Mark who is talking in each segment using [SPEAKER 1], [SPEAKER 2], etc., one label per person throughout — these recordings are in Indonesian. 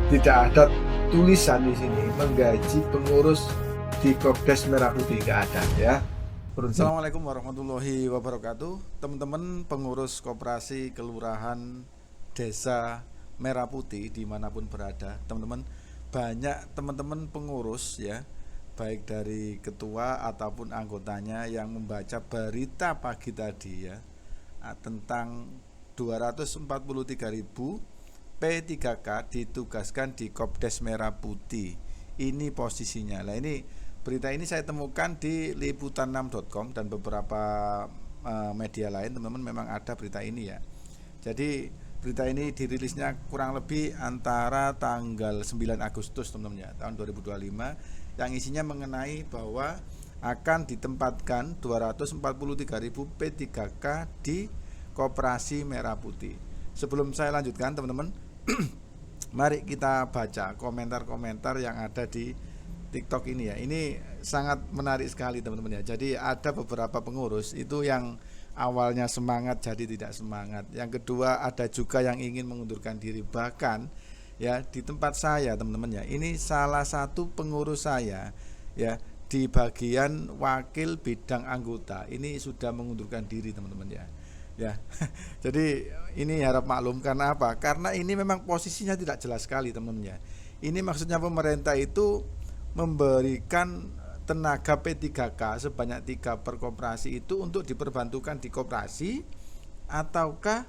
[SPEAKER 1] Tidak ada tulisan di sini menggaji pengurus di Kopdes Merah Putih, nggak ada ya.
[SPEAKER 2] Assalamualaikum warahmatullahi wabarakatuh. Teman-teman pengurus koperasi kelurahan desa Merah Putih dimanapun berada, teman-teman, banyak teman-teman pengurus ya, baik dari ketua ataupun anggotanya yang membaca berita pagi tadi ya, tentang 243.000 P3K ditugaskan di Kopdes Merah Putih. Ini posisinya. Nah, ini berita ini saya temukan di liputan6.com dan beberapa media lain, teman-teman, memang ada berita ini ya. Jadi berita ini dirilisnya kurang lebih antara tanggal 9 Agustus teman-teman ya, tahun 2025, yang isinya mengenai bahwa akan ditempatkan 243.000 P3K di Koperasi Merah Putih. Sebelum saya lanjutkan teman-teman, mari kita baca komentar-komentar yang ada di TikTok ini ya. Ini sangat menarik sekali teman-teman ya. Jadi ada beberapa pengurus itu yang awalnya semangat jadi tidak semangat. Yang kedua, ada juga yang ingin mengundurkan diri. Bahkan ya di tempat saya teman-teman ya, ini salah satu pengurus saya ya, di bagian wakil bidang anggota ini sudah mengundurkan diri teman-teman ya. Ya, jadi ini harap maklum karena apa? Karena ini memang posisinya tidak jelas sekali teman-teman ya. Ini maksudnya pemerintah itu memberikan tenaga P3K sebanyak 3 per koperasi itu untuk diperbantukan di koperasi, ataukah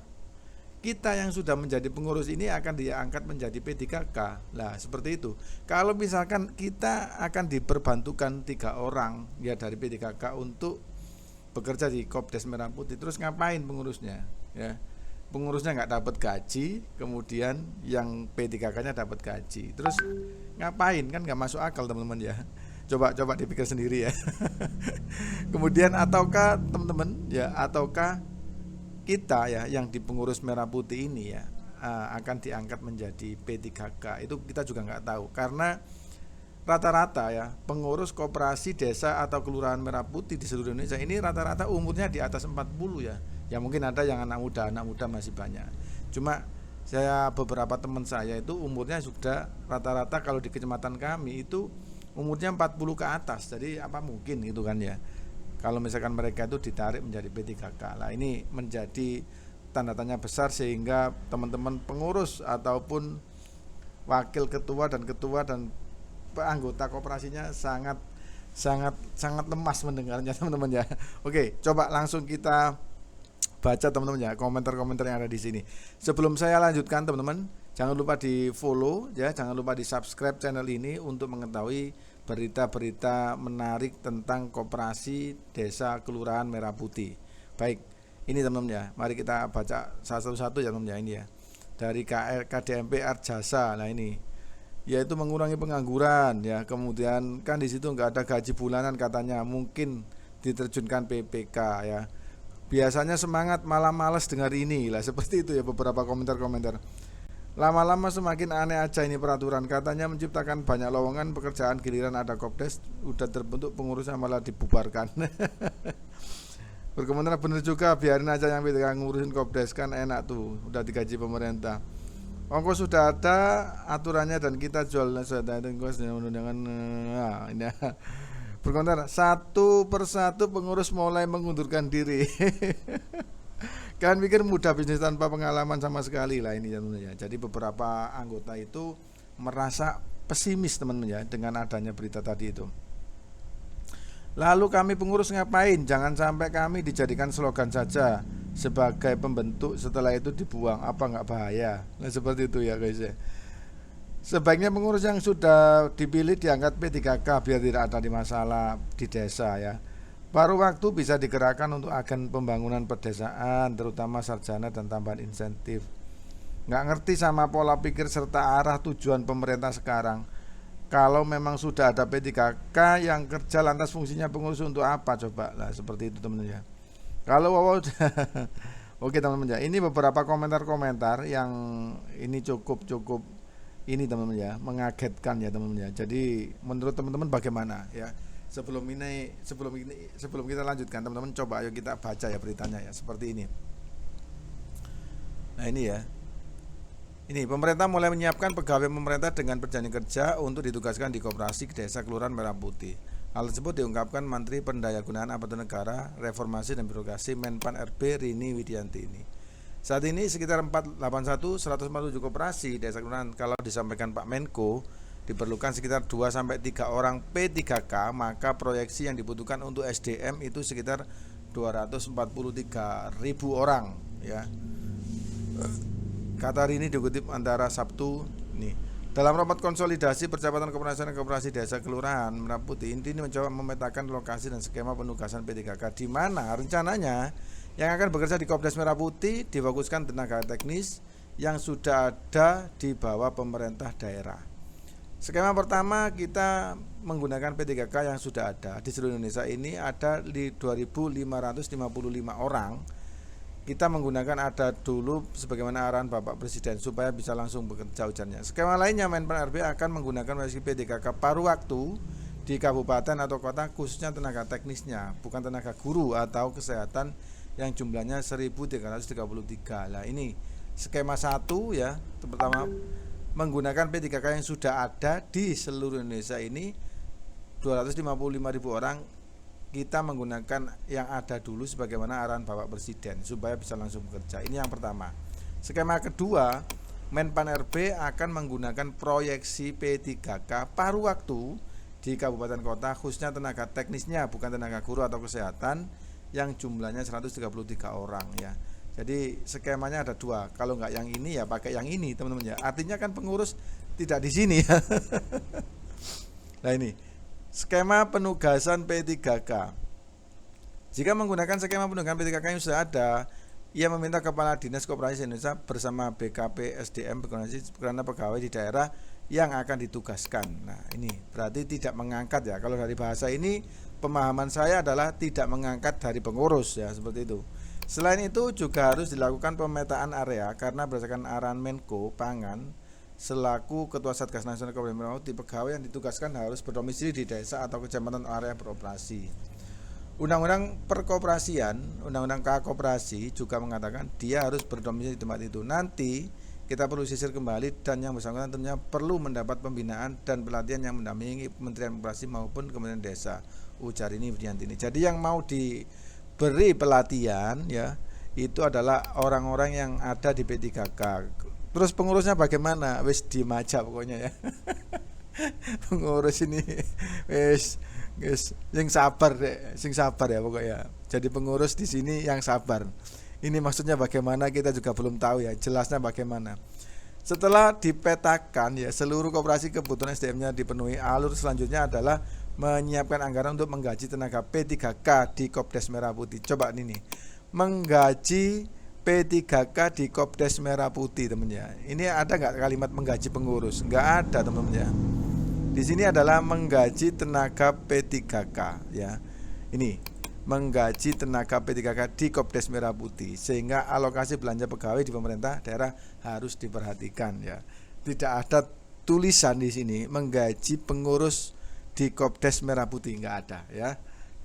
[SPEAKER 2] kita yang sudah menjadi pengurus ini akan diangkat menjadi P3K. Lah seperti itu. Kalau misalkan kita akan diperbantukan 3 orang ya dari P3K untuk bekerja di Kopdes Merah Putih, terus ngapain pengurusnya ya? Pengurusnya nggak dapat gaji, kemudian yang P3K-nya dapat gaji, terus ngapain? Kan nggak masuk akal teman-teman ya. Coba dipikir sendiri ya. Kemudian ataukah teman-teman ya, ataukah kita ya yang di pengurus Merah Putih ini ya akan diangkat menjadi P3K? Itu kita juga nggak tahu, karena rata-rata ya pengurus koperasi desa atau kelurahan Merah Putih di seluruh Indonesia ini rata-rata umurnya di atas 40 ya. Ya mungkin ada yang anak muda masih banyak. Cuma saya beberapa teman saya itu umurnya sudah rata-rata kalau di kecamatan kami itu umurnya 40 ke atas. Jadi apa mungkin gitu kan ya, kalau misalkan mereka itu ditarik menjadi P3K. Lah ini menjadi tanda tanya besar, sehingga teman-teman pengurus ataupun wakil ketua dan anggota koperasinya sangat sangat sangat lemas mendengarnya teman-teman ya. Oke, coba langsung kita baca teman-teman ya komentar-komentar yang ada di sini. Sebelum saya lanjutkan teman-teman, jangan lupa di follow ya, jangan lupa di subscribe channel ini untuk mengetahui berita-berita menarik tentang koperasi desa kelurahan Merah Putih. Baik, ini teman-teman ya, mari kita baca satu-satu ya teman-teman ya. Ini ya dari KDMP Arjasa. Nah ini yaitu mengurangi pengangguran ya, kemudian kan di situ nggak ada gaji bulanan katanya, mungkin diterjunkan PPK ya, biasanya semangat malah males dengar ini lah, seperti itu ya beberapa komentar-komentar. Lama-lama semakin aneh aja ini peraturan, katanya menciptakan banyak lowongan pekerjaan, giliran ada Kopdes udah terbentuk pengurusnya malah dibubarkan. Berkomentar bener juga, biarin aja yang PTK ngurusin Kopdes, kan enak tuh udah digaji pemerintah. Ongkos sudah ada aturannya dan kita jual sudah ada ongkos dengan ini. Berkomentar satu persatu pengurus mulai mengundurkan diri. Kalian pikir mudah bisnis tanpa pengalaman sama sekali lah ini ya. Jadi beberapa anggota itu merasa pesimis teman-teman ya dengan adanya berita tadi itu. Lalu kami pengurus ngapain? Jangan sampai kami dijadikan slogan saja sebagai pembentuk, setelah itu dibuang, apa nggak bahaya? Nah seperti itu ya guys ya. Sebaiknya pengurus yang sudah dipilih diangkat P3K biar tidak ada di masalah di desa ya. Paruh waktu bisa digerakkan untuk agen pembangunan pedesaan, terutama sarjana dan tambahan insentif. Nggak ngerti sama pola pikir serta arah tujuan pemerintah sekarang. Kalau memang sudah ada P3K yang kerja, lantas fungsinya pengurus untuk apa coba? Lah seperti itu teman-teman ya. Kalau wow, oke teman-teman ya, ini beberapa komentar-komentar yang ini cukup ini teman-teman ya, mengagetkan ya teman-teman ya. Jadi menurut teman-teman bagaimana ya? Sebelum kita lanjutkan teman-teman, coba ayo kita baca ya beritanya ya, seperti ini. Nah ini ya, Ini pemerintah mulai menyiapkan pegawai pemerintah dengan perjanjian kerja untuk ditugaskan di koperasi desa kelurahan Merah Putih. Hal tersebut diungkapkan Menteri Pendayagunaan Aparatur Negara, Reformasi dan Birokrasi Menpan RB Rini Widianti ini. Saat ini sekitar 147 koperasi desa kelurahan. Kalau disampaikan Pak Menko, diperlukan sekitar 2-3 orang P3K, maka proyeksi yang dibutuhkan untuk SDM itu sekitar 243.000 orang ya. Kata Rini dikutip antara Sabtu nih. Dalam rapat konsolidasi percepatan keberhasilan koperasi desa kelurahan Merah Putih, ini mencoba memetakan lokasi dan skema penugasan P3K di mana rencananya yang akan bekerja di Kopdes Merah Putih difokuskan tenaga teknis yang sudah ada di bawah pemerintah daerah. Skema pertama kita menggunakan P3K yang sudah ada di seluruh Indonesia. Ini ada di 2.555 orang. Kita menggunakan ada dulu sebagaimana arahan Bapak Presiden supaya bisa langsung bekerja ujarnya. Skema lainnya Menpan RB akan menggunakan P3K paruh waktu di kabupaten atau kota khususnya tenaga teknisnya, bukan tenaga guru atau kesehatan yang jumlahnya 1.333. Lah ini skema 1 ya, pertama menggunakan P3K yang sudah ada di seluruh Indonesia ini 255.000 orang. Kita menggunakan yang ada dulu sebagaimana arahan Bapak Presiden supaya bisa langsung bekerja. Ini yang pertama. Skema kedua, Menpan RB akan menggunakan proyeksi P3K paruh waktu di kabupaten kota khususnya tenaga teknisnya, bukan tenaga guru atau kesehatan yang jumlahnya 133 orang ya. Jadi skemanya ada dua. Kalau nggak yang ini ya pakai yang ini teman-teman ya. Artinya kan pengurus tidak di sini ya. Nah ini skema penugasan P3K. Jika menggunakan skema penugasan P3K yang sudah ada, ia meminta Kepala Dinas Koperasi Indonesia bersama BKP SDM berkoordinasi karena pegawai di daerah yang akan ditugaskan. Nah ini berarti tidak mengangkat ya. Kalau dari bahasa ini pemahaman saya adalah tidak mengangkat dari pengurus ya, seperti itu. Selain itu juga harus dilakukan pemetaan area karena berdasarkan arahan Menko Pangan selaku Ketua Satgas Nasional Kabupaten Merah Putih, pegawai yang ditugaskan harus berdomisili di desa atau kecamatan area beroperasi. Undang-undang Perkoperasian, Undang-undang K-Koperasi juga mengatakan dia harus berdomisili di tempat itu. Nanti kita perlu sisir kembali dan yang bersangkutan tentunya perlu mendapat pembinaan dan pelatihan yang mendampingi Kementerian Koperasi maupun Kementerian Desa. Ujar ini Widianti ini. Jadi yang mau diberi pelatihan ya itu adalah orang-orang yang ada di P3K. Terus pengurusnya bagaimana? Wis diem aja pokoknya ya. Pengurus ini wis yang sabar deh, sing sabar ya pokoknya. Jadi pengurus di sini yang sabar. Ini maksudnya bagaimana kita juga belum tahu ya, jelasnya bagaimana. Setelah dipetakan ya seluruh koperasi kebutuhan SDM-nya dipenuhi, alur selanjutnya adalah menyiapkan anggaran untuk menggaji tenaga P3K di Kopdes Merah Putih. Coba ini nih, menggaji P3K di Kopdes Merah Putih teman ya. Ini ada nggak kalimat menggaji pengurus? Nggak ada teman-teman ya. Di sini adalah menggaji tenaga P3K ya. Ini menggaji tenaga P3K di Kopdes Merah Putih sehingga alokasi belanja pegawai di pemerintah daerah harus diperhatikan ya. Tidak ada tulisan di sini menggaji pengurus di Kopdes Merah Putih, nggak ada ya.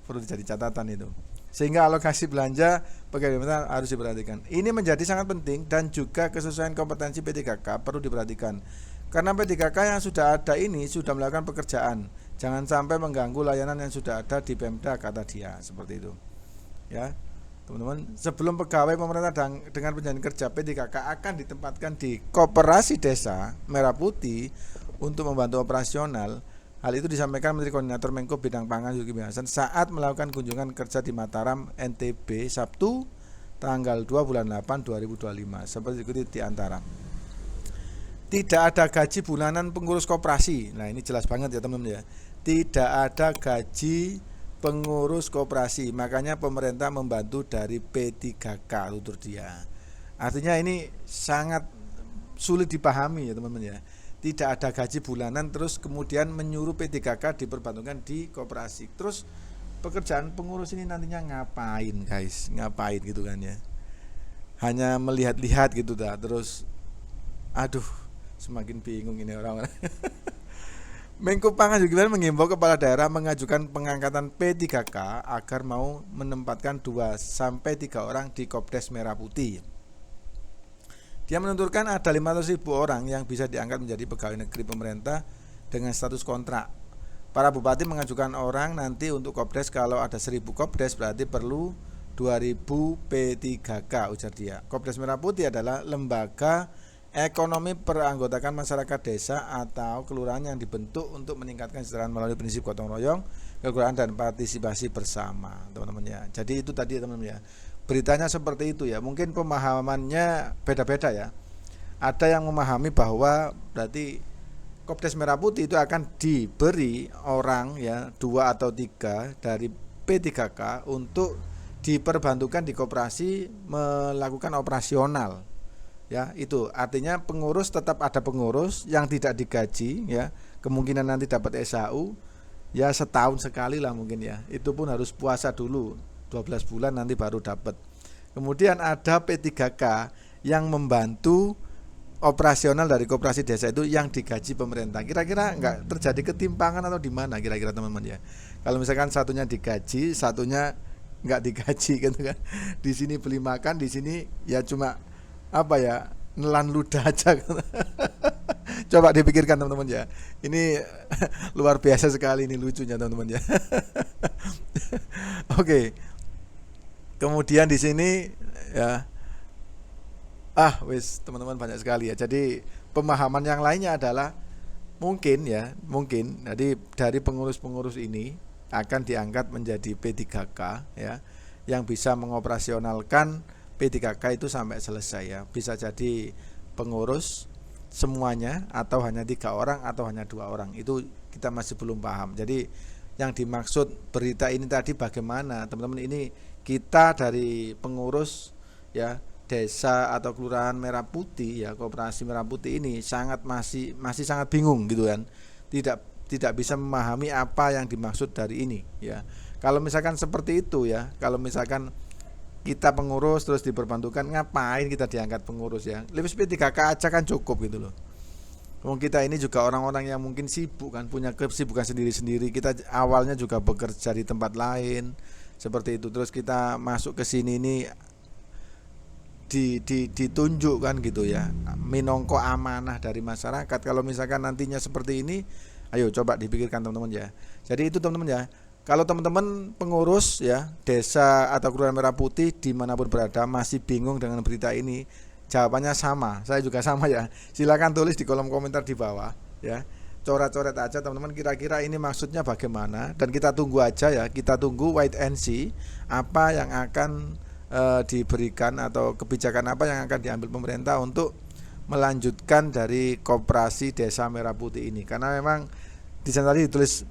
[SPEAKER 2] Perlu jadi catatan itu. Sehingga alokasi belanja pegawai pemerintah harus diperhatikan. Ini menjadi sangat penting dan juga kesesuaian kompetensi P3K perlu diperhatikan. Karena P3K yang sudah ada ini sudah melakukan pekerjaan. Jangan sampai mengganggu layanan yang sudah ada di Pemda, kata dia, seperti itu. Ya. Teman-teman, sebelum pegawai pemerintah dengan perjanjian kerja P3K akan ditempatkan di Koperasi Desa Merah Putih untuk membantu operasional. Hal itu disampaikan Menteri Koordinator Menko Bidang Pangan Zulkifli Hasan saat melakukan kunjungan kerja di Mataram, NTB, Sabtu, tanggal 2 bulan 8 2025. Seperti dikutip di antara. Tidak ada gaji bulanan pengurus koperasi. Nah, ini jelas banget ya teman-teman ya. Tidak ada gaji pengurus koperasi. Makanya pemerintah membantu dari P3K, tutur dia. Artinya ini sangat sulit dipahami ya teman-teman ya. Tidak ada gaji bulanan terus kemudian menyuruh P3K diperbantukan di koperasi. Terus pekerjaan pengurus ini nantinya ngapain guys? Ngapain gitu kan ya? Hanya melihat-lihat gitu dah. Terus aduh, semakin bingung ini orang-orang. Menko Pangan juga mengimbau kepala daerah mengajukan pengangkatan P3K agar mau menempatkan 2-3 orang di Kopdes Merah Putih. Dia menuturkan ada 500.000 orang yang bisa diangkat menjadi pegawai negeri pemerintah dengan status kontrak. Para bupati mengajukan orang nanti untuk Kopdes, kalau ada 1.000 Kopdes berarti perlu 2.000 P3K, ujar dia. Kopdes Merah Putih adalah lembaga ekonomi peranggotakan masyarakat desa atau kelurahan yang dibentuk untuk meningkatkan kesejahteraan melalui prinsip gotong royong, kekelurahan dan partisipasi bersama, teman-teman ya. Jadi itu tadi teman-teman ya. Beritanya seperti itu ya. Mungkin pemahamannya beda-beda ya. Ada yang memahami bahwa berarti Kopdes Merah Putih itu akan diberi orang ya 2 atau 3 dari P3K untuk diperbantukan di koperasi melakukan operasional. Ya, itu artinya pengurus tetap ada pengurus yang tidak digaji ya, kemungkinan nanti dapat SHU ya setahun sekali lah mungkin ya. Itu pun harus puasa dulu 12 bulan nanti baru dapat. Kemudian ada P3K yang membantu operasional dari koperasi desa itu yang digaji pemerintah. Kira-kira enggak terjadi ketimpangan atau di mana kira-kira teman-teman ya? Kalau misalkan satunya digaji, satunya enggak digaji gitu kan. Di sini beli makan, di sini ya cuma apa ya? Nelan ludah aja. Coba dipikirkan teman-teman ya. Ini luar biasa sekali ini lucunya teman-teman ya. Oke. Kemudian di sini ya wis teman-teman banyak sekali ya. Jadi pemahaman yang lainnya adalah mungkin jadi dari pengurus-pengurus ini akan diangkat menjadi P3K ya, yang bisa mengoperasionalkan P3K itu sampai selesai ya. Bisa jadi pengurus semuanya atau hanya 3 orang atau hanya 2 orang. Itu kita masih belum paham. Jadi yang dimaksud berita ini tadi bagaimana teman-teman, ini kita dari pengurus ya desa atau kelurahan Merah Putih ya, koperasi Merah Putih ini masih sangat bingung gitu kan, tidak bisa memahami apa yang dimaksud dari ini ya. Kalau misalkan seperti itu ya, kalau misalkan kita pengurus terus diperbantukan, ngapain kita diangkat pengurus ya, lebih P3K aja kan cukup gitu loh. Kita ini juga orang-orang yang mungkin sibuk kan, punya kesibukan sendiri-sendiri. Kita awalnya juga bekerja di tempat lain seperti itu, terus kita masuk ke sini ini ditunjukkan gitu ya, minongko amanah dari masyarakat. Kalau misalkan nantinya seperti ini, ayo coba dipikirkan teman-teman ya. Jadi itu teman-teman ya, kalau teman-teman pengurus ya desa atau kelurahan Merah Putih dimanapun berada masih bingung dengan berita ini, jawabannya sama, saya juga sama ya. Silakan tulis di kolom komentar di bawah ya, coret-coret aja teman-teman, kira-kira ini maksudnya bagaimana. Dan kita tunggu aja ya, kita tunggu wait and see apa yang akan diberikan atau kebijakan apa yang akan diambil pemerintah untuk melanjutkan dari koperasi desa Merah Putih ini. Karena memang di sana tadi ditulis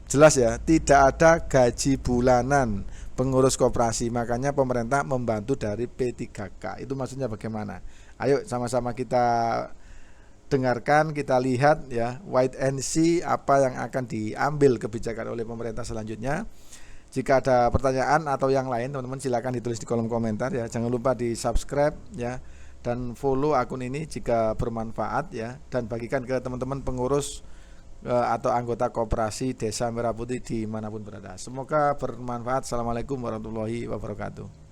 [SPEAKER 2] jelas ya, tidak ada gaji bulanan pengurus koperasi, makanya pemerintah membantu dari P3K. Itu maksudnya bagaimana? Ayo sama-sama kita dengarkan, kita lihat ya, wait and see apa yang akan diambil kebijakan oleh pemerintah selanjutnya. Jika ada pertanyaan atau yang lain teman-teman silakan ditulis di kolom komentar ya. Jangan lupa di subscribe ya, dan follow akun ini jika bermanfaat ya, dan bagikan ke teman-teman pengurus atau anggota koperasi desa Merah Putih dimanapun berada. Semoga bermanfaat. Assalamualaikum warahmatullahi wabarakatuh.